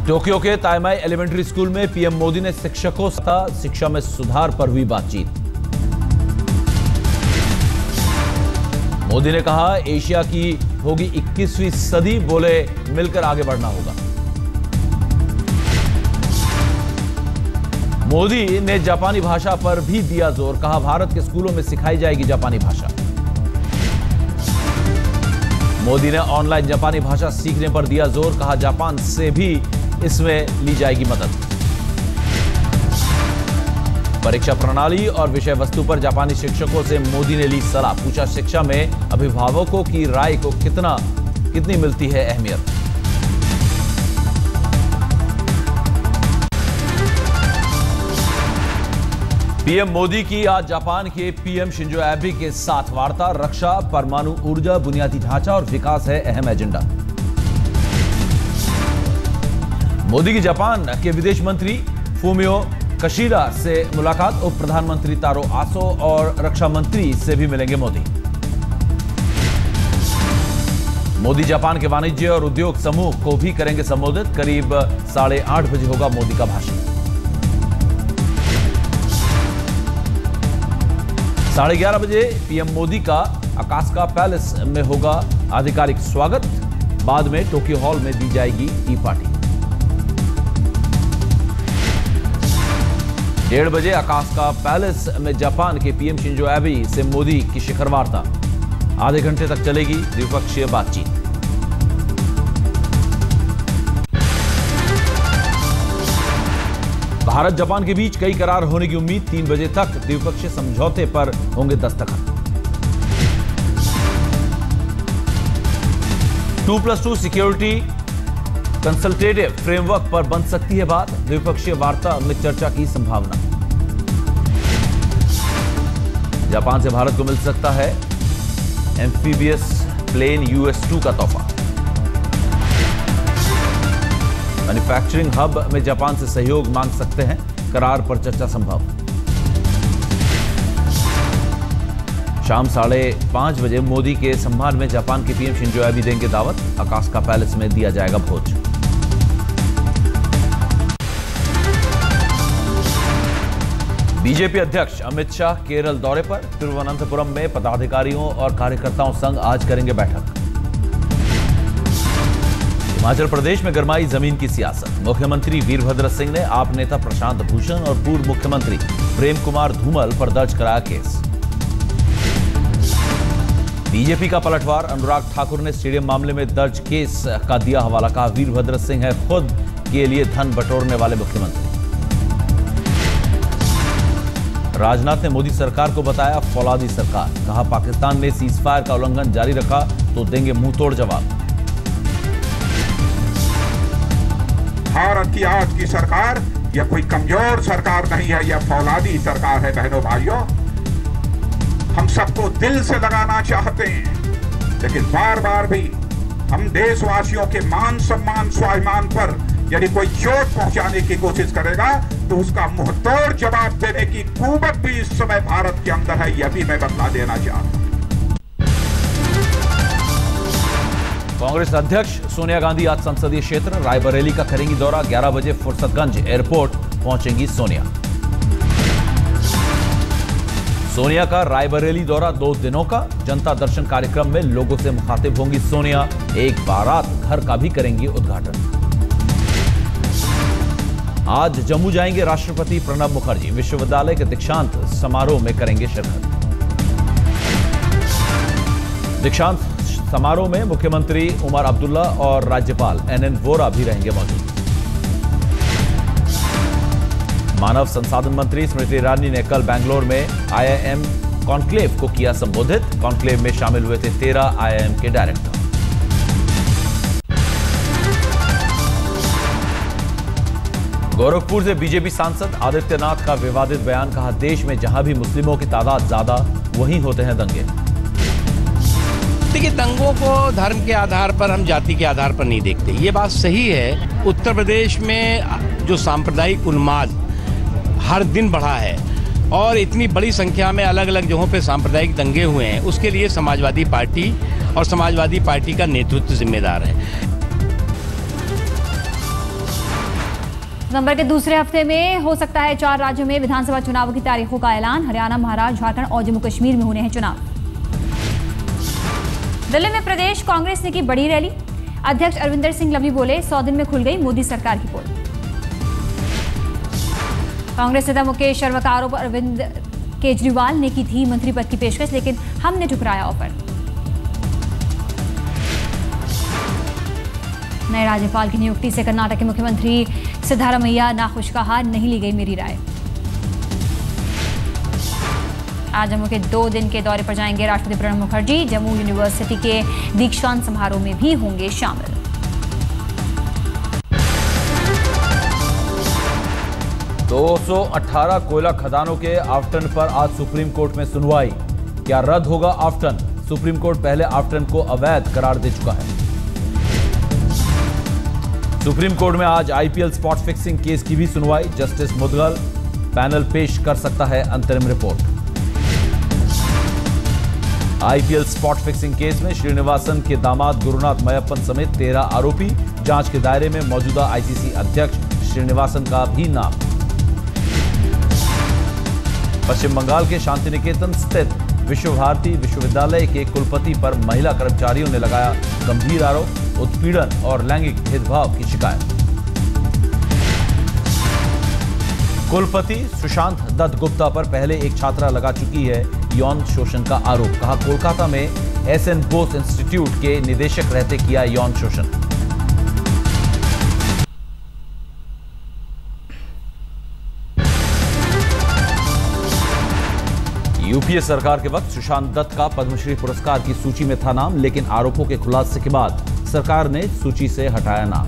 Tokyo के ताइमाई elementary school में PM Modi ने शिक्षकों से शिक्षा में सुधार पर हुई बातचीत। मोदी ने कहा एशिया की होगी 21वीं सदी, बोले मिलकर आगे बढ़ना होगा। मोदी ने जापानी भाषा पर भी दिया जोर, कहा भारत के स्कूलों में सिखाई जाएगी जापानी भाषा। मोदी ने ऑनलाइन जापानी भाषा सीखने पर दिया जोर, कहा जापान से भी इसमें ली जाएगी मदद। परीक्षा प्रणाली और विषय वस्तु पर जापानी शिक्षकों से मोदी ने ली सलाह, पूछा शिक्षा में अभिभावकों की राय को कितनी मिलती है अहमियत। पीएम मोदी की आज जापान के पीएम शिंजो एबे के साथ वार्ता, रक्षा, परमाणु ऊर्जा, बुनियादी ढांचा और विकास है अहम एजेंडा। मोदी की जापान के विदेश मंत्री फूमियो किशिदा से मुलाकात, उप प्रधानमंत्री तारो आसो और रक्षा मंत्री से भी मिलेंगे मोदी। मोदी जापान के वाणिज्य और उद्योग समूह को भी करेंगे संबोधित, करीब 8:30 बजे होगा मोदी का भाषण। 11:30 बजे पीएम मोदी का अकास्का पैलेस में होगा आधिकारिक स्वागत, बाद में टोक्यो हॉल में दी जाएगी टी पार्टी। 1:30 बजे अकास्का पैलेस में जापान के पीएम शिंजो एबे से मोदी की शिखर वार्ता, आधे घंटे तक चलेगी द्विपक्षीय बातचीत। भारत जापान के बीच कई करार होने की उम्मीद, 3 बजे तक द्विपक्षीय समझौते पर होंगे दस्तखत। 2+2 सिक्योरिटी कंसल्टेटिव फ्रेमवर्क पर बन सकती है बात, द्विपक्षीय वार्ता में चर्चा की संभावना। जापान से भारत को मिल सकता है एम्फीबियस प्लेन US-2 का तोहफा। मैन्युफैक्चरिंग हब में जापान से सहयोग मांग सकते हैं, करार पर चर्चा संभव। शाम 5:30 बजे मोदी के सम्मान में जापान के पीएम शिंजो एबे देंगे दावत, अकास्का पैलेस में दिया जाएगा भोज। बीजेपी अध्यक्ष अमित शाह केरल दौरे पर, तिरुवनंतपुरम में पदाधिकारियों और कार्यकर्ताओं संग आज करेंगे बैठक। हिमाचल प्रदेश में गरमाई जमीन की सियासत, मुख्यमंत्री वीरभद्र सिंह ने आप नेता प्रशांत भूषण और पूर्व मुख्यमंत्री प्रेम कुमार धूमल पर दर्ज कराया केस। बीजेपी का पलटवार, अनुराग ठाकुर ने स्टेडियम मामले में दर्ज केस का दिया हवाला, कहा वीरभद्र सिंह है खुद के लिए धन बटोरने वाले मुख्यमंत्री। राजनाथ ने मोदी सरकार को बताया फौलादी सरकार, कहा पाकिस्तान ने सीजफायर का उल्लंघन जारी रखा तो देंगे मुंहतोड़ जवाब। भारत की आज की सरकार यह कोई कमजोर सरकार नहीं है, यह फौलादी सरकार है। बहनों भाइयों, हम सबको दिल से लगाना चाहते हैं, लेकिन बार बार भी हम देशवासियों के मान सम्मान स्वाभिमान पर यदि कोई चोट पहुंचाने की कोशिश करेगा तो उसका मुंहतोड़ जवाब देने की कुवत भी इस समय भारत के अंदर है, यह भी मैं बतला देना चाहता हूं। कांग्रेस अध्यक्ष सोनिया गांधी आज संसदीय क्षेत्र रायबरेली का करेंगी दौरा, 11 बजे फुर्सतगंज एयरपोर्ट पहुंचेंगी सोनिया। सोनिया का रायबरेली दौरा 2 दिनों का, जनता दर्शन कार्यक्रम में लोगों से मुखातिब होंगी सोनिया, एक बारात घर का भी करेंगी उद्घाटन। आज जम्मू जाएंगे राष्ट्रपति प्रणब मुखर्जी, विश्वविद्यालय के दीक्षांत समारोह में करेंगे शिरकत। दीक्षांत समारोह में मुख्यमंत्री उमर अब्दुल्ला और राज्यपाल NN वोरा भी रहेंगे मौजूद। मानव संसाधन मंत्री स्मृति ईरानी ने कल बेंगलोर में IIM कॉन्क्लेव को किया संबोधित, कॉन्क्लेव में शामिल हुए थे 13 IIM के डायरेक्टर। गोरखपुर से बीजेपी सांसद आदित्यनाथ का विवादित बयान, कहा देश में जहां भी मुस्लिमों की तादाद ज्यादा वहीं होते हैं दंगे। देखिए, दंगों को धर्म के आधार पर, हम जाति के आधार पर नहीं देखते, ये बात सही है। उत्तर प्रदेश में जो सांप्रदायिक उन्माद हर दिन बढ़ा है और इतनी बड़ी संख्या में अलग अलग जगहों पे सांप्रदायिक दंगे हुए हैं, उसके लिए समाजवादी पार्टी और समाजवादी पार्टी का नेतृत्व जिम्मेदार है। नवंबर के दूसरे हफ्ते में हो सकता है 4 राज्यों में विधानसभा चुनावों की तारीखों का ऐलान। हरियाणा, महाराष्ट्र, झारखंड और जम्मू कश्मीर में होने हैं चुनाव। दिल्ली में प्रदेश कांग्रेस ने की बड़ी रैली। अध्यक्ष अरविंदर सिंह लवी बोले 100 दिन में खुल गई मोदी सरकार की पोल। कांग्रेस नेता मुकेश शर्मा का आरोप, अरविंद केजरीवाल ने की थी मंत्री पद की पेशकश लेकिन हमने ठुकराया ऑफर। नए राज्यपाल की नियुक्ति से कर्नाटक के मुख्यमंत्री सिद्धारमैया नाखुश, कहा नहीं ली गई मेरी राय। आज जम्मू के 2 दिन के दौरे पर जाएंगे राष्ट्रपति प्रणब मुखर्जी। जम्मू यूनिवर्सिटी के दीक्षांत समारोह में भी होंगे शामिल। तो 218 कोयला खदानों के आवंटन पर आज सुप्रीम कोर्ट में सुनवाई। क्या रद्द होगा आवंटन? सुप्रीम कोर्ट पहले आवंटन को अवैध करार दे चुका है। सुप्रीम कोर्ट में आज आईपीएल स्पॉट फिक्सिंग केस की भी सुनवाई। जस्टिस मुदगल पैनल पेश कर सकता है अंतरिम report. IPL spot fixing case में श्रीनिवासन के दामाद गुरुनाथ मयप्पन समेत 13 आरोपी। जांच के दायरे में मौजूदा आईसीसी अध्यक्ष श्रीनिवासन का भी नाम। पश्चिम बंगाल के शांति निकेतन स्थित विश्व भारती विश्वविद्यालय के कुलपति पर महिला कर्मचारियों ने लगाया गंभीर आरोप, उत्पीड़न और लैंगिक भेदभाव की शिकायत। कुलपति सुशांत दत्त गुप्ता पर पहले एक छात्रा लगा चुकी है यौन शोषण का आरोप। कहा कोलकाता में एसएन बोस इंस्टीट्यूट के निदेशक रहते किया यौन शोषण। यूपीए सरकार के वक्त सुशांत दत्त का पद्मश्री पुरस्कार की सूची में था नाम, लेकिन आरोपों के खुलासे के बाद सरकार ने सूची से हटाया नाम।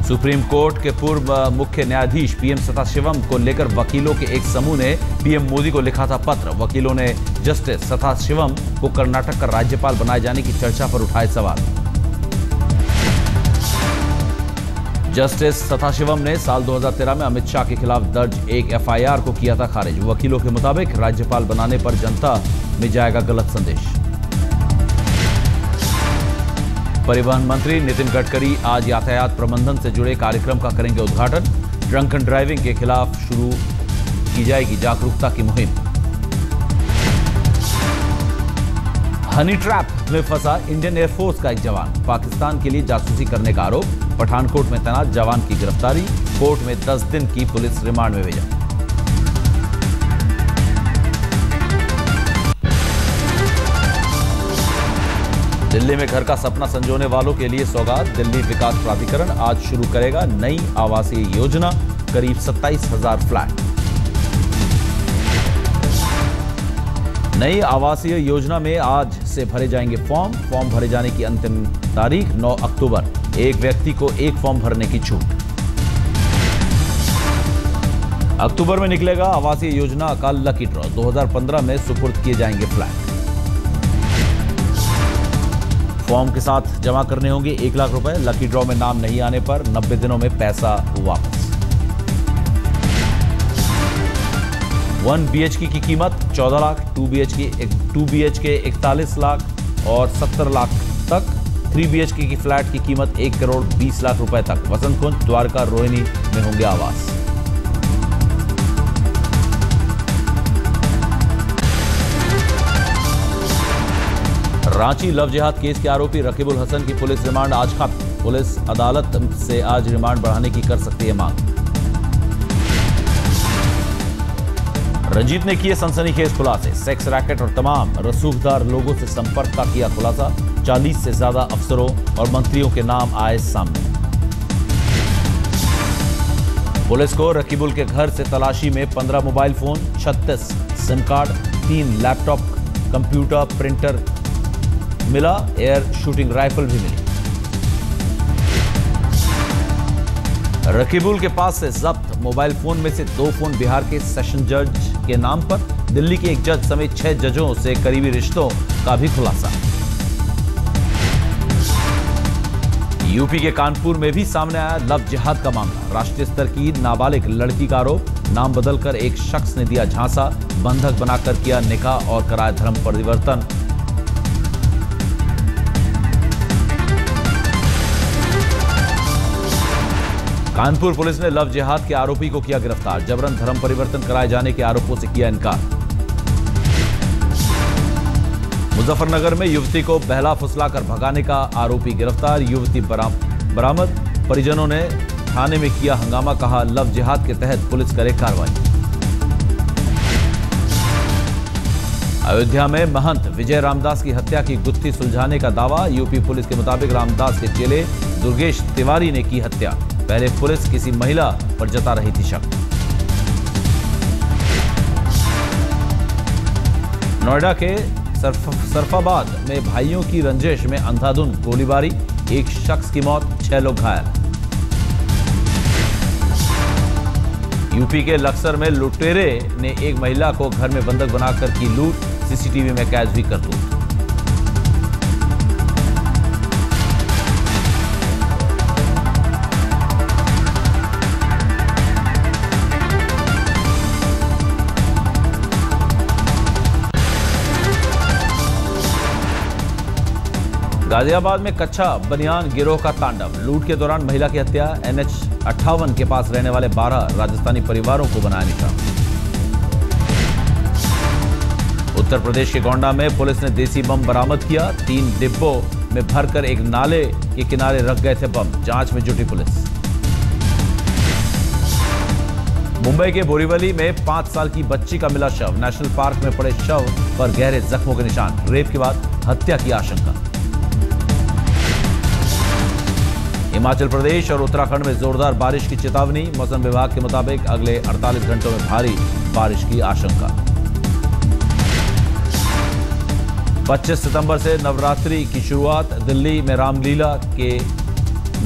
सुप्रीम कोर्ट के पूर्व मुख्य न्यायाधीश पीएम सदाशिवम को लेकर वकीलों के एक समूह ने पीएम मोदी को लिखा था पत्र। वकीलों ने जस्टिस सदाशिवम को कर्नाटक का राज्यपाल बनाए जाने की चर्चा पर उठाए सवाल। जस्टिस सदाशिवम ने साल 2013 में अमित शाह के खिलाफ दर्ज एक एफआईआर को किया था खारिज। वकीलों के मुताबिक राज्यपाल बनाने पर जनता में जाएगा गलत संदेश। परिवहन मंत्री नितिन गडकरी आज यातायात प्रबंधन से जुड़े कार्यक्रम का करेंगे उद्घाटन। ड्रंक एंड ड्राइविंग के खिलाफ शुरू की जाएगी जागरूकता की मुहिम। हनी ट्रैप में फंसा इंडियन एयरफोर्स का एक जवान। पाकिस्तान के लिए जासूसी करने का आरोप। पठानकोट में तैनात जवान की गिरफ्तारी। कोर्ट में 10 दिन की पुलिस रिमांड में भेजा। दिल्ली में घर का सपना संजोने वालों के लिए सौगात। दिल्ली विकास प्राधिकरण आज शुरू करेगा नई आवासीय योजना। करीब 27,000 फ्लैट। नई आवासीय योजना में आज से भरे जाएंगे फॉर्म भरे जाने की अंतिम तारीख 9 अक्टूबर। एक व्यक्ति को एक फॉर्म भरने की छूट। अक्टूबर में निकलेगा आवासीय योजना का लकी ड्रॉ। 2015 में सुपुर्द किए जाएंगे फ्लैट। फॉर्म के साथ जमा करने होंगे 1 लाख रुपए। लकी ड्रॉ में नाम नहीं आने पर 90 दिनों में पैसा वापस। 1 BHK की कीमत 14 लाख, 2 BHK 41 लाख और 70 लाख तक। 3 BHK की फ्लैट की कीमत 1 करोड़ 20 लाख रुपए तक। वसंत कुंज, द्वारका, रोहिणी में होंगे आवास। रांची लव जिहाद केस के आरोपी रकीबुल हसन की पुलिस रिमांड आज खत्म। पुलिस अदालत से आज रिमांड बढ़ाने की कर सकती है मांग। रंजीत ने किए सनसनीखेज खुलासे। सेक्स रैकेट और तमाम रसूखदार लोगों से संपर्क का किया खुलासा। 40 से ज्यादा अफसरों और मंत्रियों के नाम आए सामने। पुलिस को रकीबुल के घर से तलाशी में 15 mobile phone, 36 SIM card, 3 laptop, computer, printer मिला। एयर शूटिंग राइफल भी मिली। रकीबुल के पास से जब्त मोबाइल फोन में से 2 फोन बिहार के सेशन जज के नाम पर। दिल्ली के एक जज समेत 6 जजों से करीबी रिश्तों का भी खुलासा। यूपी के कानपुर में भी सामने आया लव जिहाद का मामला। राष्ट्रीय स्तर की नाबालिग लड़की का आरोप। नाम बदलकर एक शख्स ने दिया झांसा। बंधक बनाकर किया निकाह और कराया धर्म परिवर्तन। कानपुर पुलिस ने लव जिहाद के आरोपी को किया गिरफ्तार। जबरन धर्म परिवर्तन कराए जाने के आरोपों से किया इनकार। मुजफ्फरनगर में युवती को बहला फुसलाकर भगाने का आरोपी गिरफ्तार। युवती बरामद। परिजनों ने थाने में किया हंगामा, कहा लव जिहाद के तहत पुलिस करे कार्रवाई। अयोध्या में महंत विजय रामदास की हत्या की गुत्थी सुलझाने का दावा। यूपी पुलिस के मुताबिक रामदास के चेले दुर्गेश तिवारी ने की हत्या। पहले पुलिस किसी महिला पर जता रही थी शक। नोएडा के सरफाबाद में भाइयों की रंजिश में अंधाधुंध गोलीबारी, एक शख्स की मौत, 6 लोग घायल। यूपी के लक्सर में लुटेरे ने एक महिला को घर में बंधक बनाकर की लूट, सीसीटीवी में कैद हुई करतूत। गाजियाबाद में कच्चा बनियान गिरोह का तांडव। लूट के दौरान महिला की हत्या। NH 58 के पास रहने वाले 12 राजस्थानी परिवारों को बनाया निशाना। उत्तर प्रदेश के गोंडा में पुलिस ने देसी बम बरामद किया। 3 डिब्बों में भरकर एक नाले के किनारे रख गए थे बम। जांच में जुटी पुलिस। मुंबई के बोरीवली में 5 साल की बच्ची का मिला शव। नेशनल पार्क में पड़े शव पर गहरे जख्मों के निशान। रेप के बाद हत्या की आशंका। हिमाचल प्रदेश और उत्तराखंड में जोरदार बारिश की चेतावनी। मौसम विभाग के मुताबिक अगले 48 घंटों में भारी बारिश की आशंका। 25 सितंबर से नवरात्रि की शुरुआत। दिल्ली में रामलीला के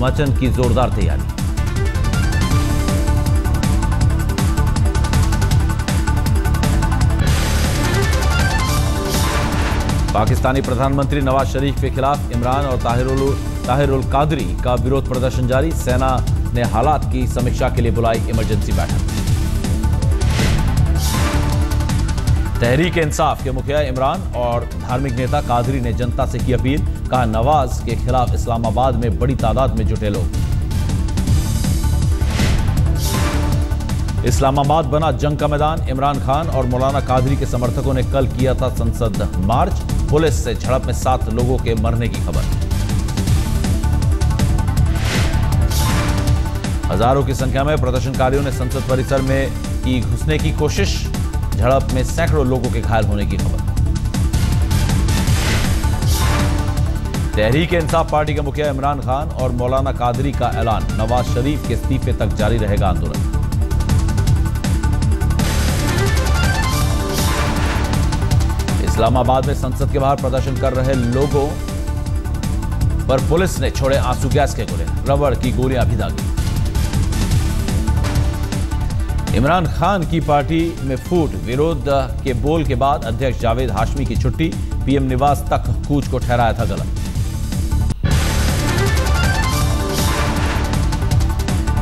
मंचन की जोरदार तैयारी। पाकिस्तानी प्रधानमंत्री नवाज शरीफ के खिलाफ इमरान और ताहिरुल कादरी का विरोध प्रदर्शन जारी। सेना ने हालात की समीक्षा के लिए बुलाई इमरजेंसी बैठक। तहरीक इंसाफ के मुखिया इमरान और धार्मिक नेता कादरी ने जनता से की अपील। कहा नवाज के खिलाफ इस्लामाबाद में बड़ी तादाद में जुटे लोग। इस्लामाबाद बना जंग का मैदान। इमरान खान और मौलाना कादरी के समर्थकों ने कल किया था संसद मार्च। पुलिस से झड़प में 7 लोगों के मरने की खबर। हजारों की संख्या में प्रदर्शनकारियों ने संसद परिसर में की घुसने की कोशिश। झड़प में सैकड़ों लोगों के घायल होने की खबर। तहरीक इंसाफ पार्टी के मुखिया इमरान खान और मौलाना कादरी का ऐलान। नवाज शरीफ के इस्तीफे तक जारी रहेगा आंदोलन। इस्लामाबाद में संसद के बाहर प्रदर्शन कर रहे लोगों पर पुलिस ने छोड़े आंसू गैस के गोले। रबड़ की गोलियां भी दागी। इमरान खान की पार्टी में फूट। विरोध के बोल के बाद अध्यक्ष जावेद हाशमी की छुट्टी। पीएम निवास तक कूच को ठहराया था गलत।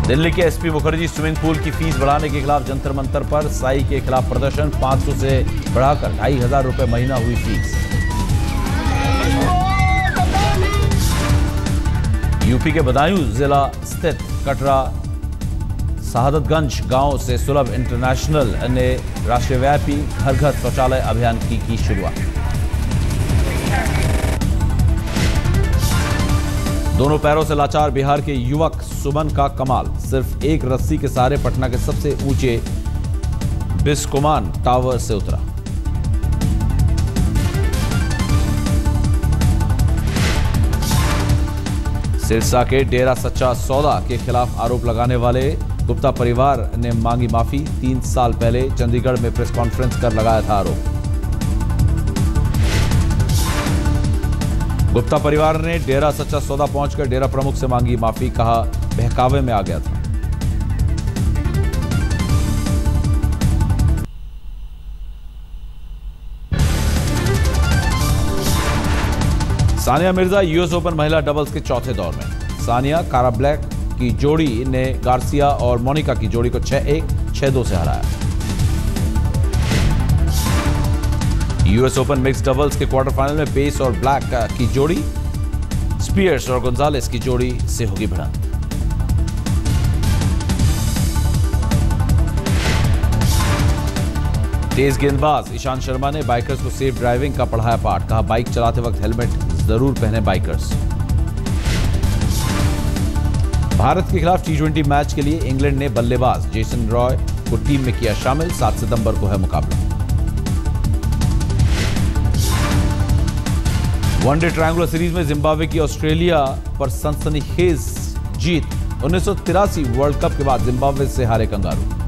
दिल्ली के एसपी मुखर्जी स्विमिंग पूल की फीस बढ़ाने के खिलाफ जंतर मंतर पर साई के खिलाफ प्रदर्शन। 500 से बढ़ाकर 2,500 रुपए महीना हुई फीस। यूपी के बदायूं जिला स्थित कटरा शहादतगंज गांव से सुलभ इंटरनेशनल ने राष्ट्रव्यापी घर घर शौचालय अभियान की शुरुआत। दोनों पैरों से लाचार बिहार के युवक सुमन का कमाल। सिर्फ एक रस्सी के सहारे पटना के सबसे ऊंचे बिस्कोमान टावर से उतरा। सिरसा के डेरा सच्चा सौदा के खिलाफ आरोप लगाने वाले गुप्ता परिवार ने मांगी माफी। 3 साल पहले चंडीगढ़ में प्रेस कॉन्फ्रेंस कर लगाया था आरोप। गुप्ता परिवार ने डेरा सच्चा सौदा पहुंचकर डेरा प्रमुख से मांगी माफी। कहा बहकावे में आ गया था। सानिया मिर्जा यूएस ओपन महिला डबल्स के चौथे दौर में। सानिया कारा ब्लैक की जोड़ी ने गार्सिया और मोनिका की जोड़ी को 6-1, 6-2 से हराया। यूएस ओपन मिक्स डबल्स के क्वार्टर फाइनल में पेस और ब्लैक की जोड़ी, स्पियर्स और गोंजालेस की जोड़ी से होगी भिड़ंत। तेज गेंदबाज ईशांत शर्मा ने बाइकर्स को सेफ ड्राइविंग का पढ़ाया पाठ। कहा, बाइक चलाते वक्त हेलमेट जरूर पहने बाइकर्स। भारत के खिलाफ T20 मैच के लिए इंग्लैंड ने बल्लेबाज जेसन रॉय को टीम में किया शामिल। 7 सितंबर को है मुकाबला। वनडे ट्रायंगुलर सीरीज में जिम्बाब्वे की ऑस्ट्रेलिया पर सनसनीखेज जीत। 1983 वर्ल्ड कप के बाद जिम्बाब्वे से हारे कंगारू।